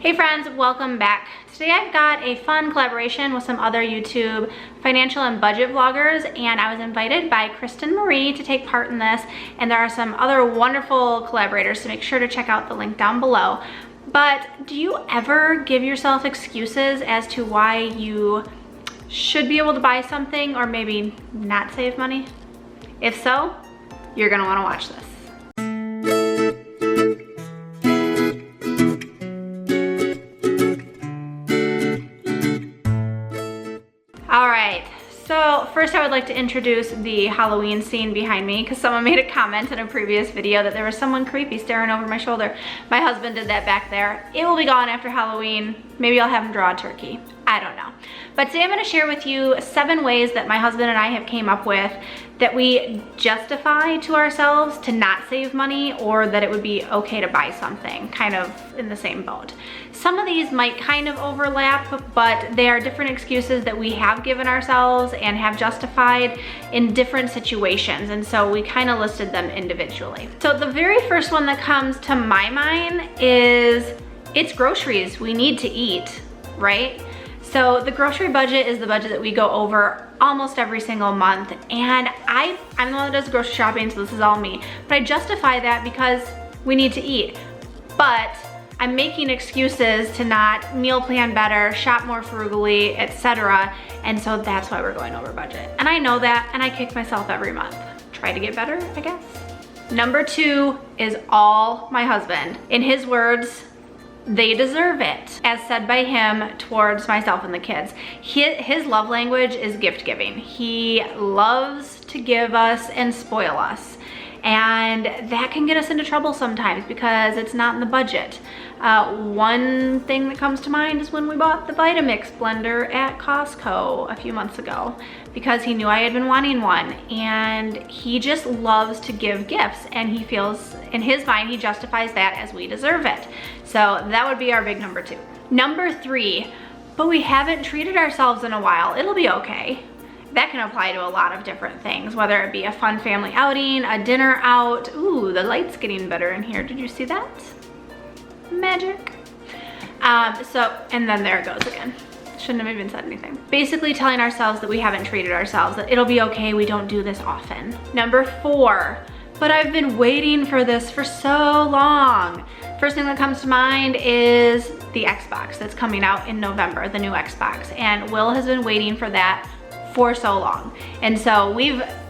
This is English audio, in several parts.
Hey friends, welcome back. Today I've got a fun collaboration with some other YouTube financial and budget vloggers, and I was invited by Kristen Marie to take part in this, and there are some other wonderful collaborators, so make sure to check out the link down below. But do you ever give yourself excuses as to why you should be able to buy something or maybe not save money? If so, you're gonna wanna watch this. Alright, so first I would like to introduce the Halloween scene behind me because someone made a comment in a previous video that there was someone creepy staring over my shoulder. My husband did that back there. It will be gone after Halloween. Maybe I'll have him draw a turkey. I don't know. But today I'm going to share with you 7 ways that my husband and I have came up with that we justify to ourselves to not save money, or that it would be okay to buy something, kind of in the same boat. Some of these might kind of overlap, but they are different excuses that we have given ourselves and have justified in different situations, and so we kind of listed them individually. So the very first one that comes to my mind is it's groceries we need to eat, right? So the grocery budget is the budget that we go over almost every single month, and I'm the one that does grocery shopping, so this is all me. But I justify that because we need to eat. But I'm making excuses to not meal plan better, shop more frugally, etc. And so that's why we're going over budget. And I know that, and I kick myself every month. Try to get better, I guess. Number 2 is all my husband. In his words, they deserve it, as said by him towards myself and the kids. His love language is gift giving. He loves to give us and spoil us. And that can get us into trouble sometimes because it's not in the budget. One thing that comes to mind is when we bought the Vitamix blender at Costco a few months ago because he knew I had been wanting one, and he just loves to give gifts, and he feels, in his mind, he justifies that as we deserve it. So that would be our big number 2. Number 3, but we haven't treated ourselves in a while. It'll be okay. That can apply to a lot of different things, whether it be a fun family outing, a dinner out. Ooh, the light's getting better in here. Did you see that? Magic. And then there it goes again. Shouldn't have even said anything. Basically telling ourselves that we haven't treated ourselves, that it'll be okay, we don't do this often. Number 4, but I've been waiting for this for so long. First thing that comes to mind is the Xbox that's coming out in November, the new Xbox. And Will has been waiting for that for so long. And so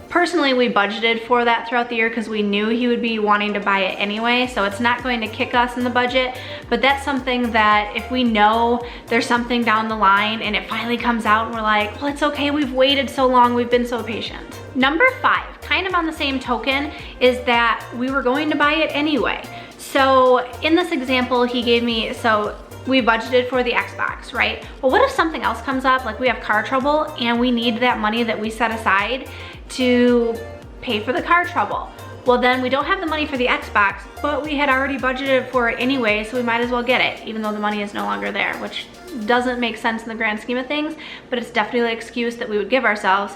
personally, we budgeted for that throughout the year because we knew he would be wanting to buy it anyway, so it's not going to kick us in the budget, but that's something that if we know there's something down the line and it finally comes out and we're like, well, it's okay, we've waited so long, we've been so patient. Number 5, kind of on the same token, is that we were going to buy it anyway. So in this example he gave me, so we budgeted for the Xbox, right? Well, what if something else comes up, like we have car trouble and we need that money that we set aside to pay for the car trouble? Well, then we don't have the money for the Xbox, but we had already budgeted for it anyway, so we might as well get it, even though the money is no longer there, which doesn't make sense in the grand scheme of things, but it's definitely an excuse that we would give ourselves.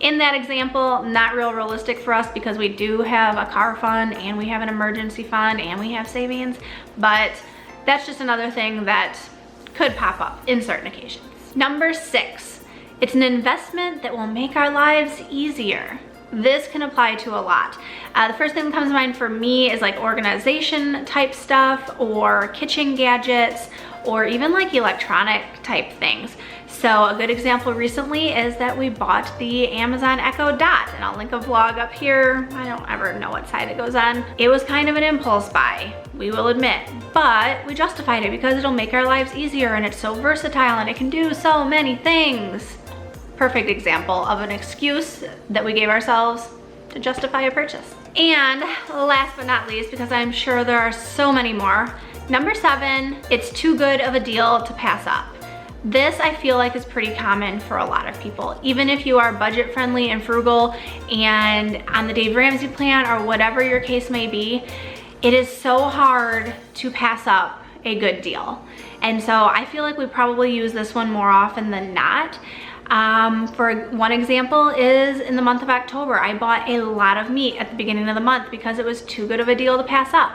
In that example, not real realistic for us because we do have a car fund and we have an emergency fund and we have savings, but that's just another thing that could pop up in certain occasions. Number 6, it's an investment that will make our lives easier. This can apply to a lot. The first thing that comes to mind for me is like organization type stuff, or kitchen gadgets, or even like electronic type things. So a good example recently is that we bought the Amazon Echo Dot, and I'll link a vlog up here. I don't ever know what side it goes on. It was kind of an impulse buy, we will admit, but we justified it because it'll make our lives easier and it's so versatile and it can do so many things. Perfect example of an excuse that we gave ourselves to justify a purchase. And last but not least, because I'm sure there are so many more, number 7, it's too good of a deal to pass up. This I feel like is pretty common for a lot of people. Even if you are budget friendly and frugal and on the Dave Ramsey plan or whatever your case may be, it is so hard to pass up a good deal. And so I feel like we probably use this one more often than not. For one example is in the month of October, I bought a lot of meat at the beginning of the month because it was too good of a deal to pass up.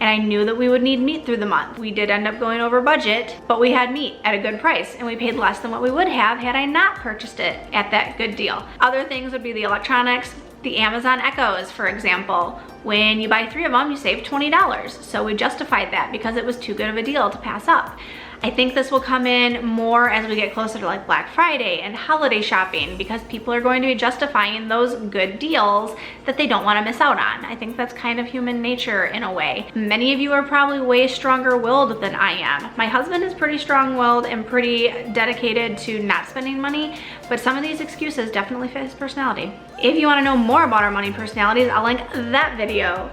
and I knew that we would need meat through the month. We did end up going over budget, but we had meat at a good price, and we paid less than what we would have had I not purchased it at that good deal. Other things would be the electronics, the Amazon Echoes, for example. When you buy 3 of them, you save $20. So we justified that because it was too good of a deal to pass up. I think this will come in more as we get closer to like Black Friday and holiday shopping, because people are going to be justifying those good deals that they don't want to miss out on. I think that's kind of human nature in a way. Many of you are probably way stronger willed than I am. My husband is pretty strong willed and pretty dedicated to not spending money, but some of these excuses definitely fit his personality. If you want to know more about our money personalities, I'll link that video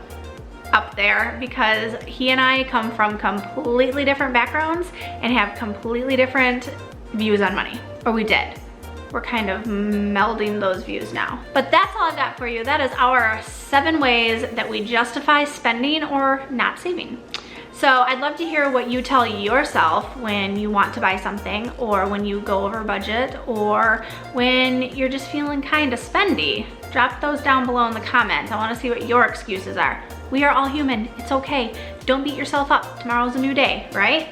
up there, because he and I come from completely different backgrounds and have completely different views on money, or we did. We're kind of melding those views now. But that's all I've got for you. That is our 7 ways that we justify spending or not saving. So I'd love to hear what you tell yourself when you want to buy something, or when you go over budget, or when you're just feeling kind of spendy. Drop those down below in the comments. I want to see what your excuses are. We are all human. It's okay. Don't beat yourself up. Tomorrow's a new day, right?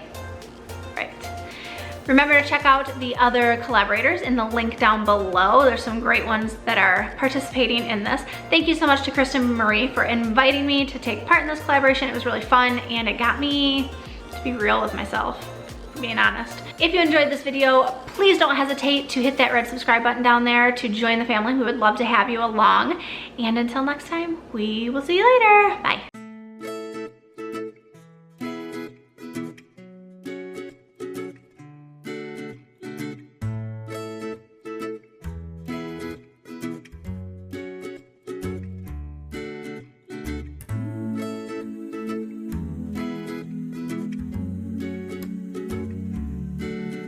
Right. Remember to check out the other collaborators in the link down below. There's some great ones that are participating in this. Thank you so much to Kristen Marie for inviting me to take part in this collaboration. It was really fun, and it got me to be real with myself, being honest. If you enjoyed this video, please don't hesitate to hit that red subscribe button down there to join the family. We would love to have you along. And until next time, we will see you later. Bye.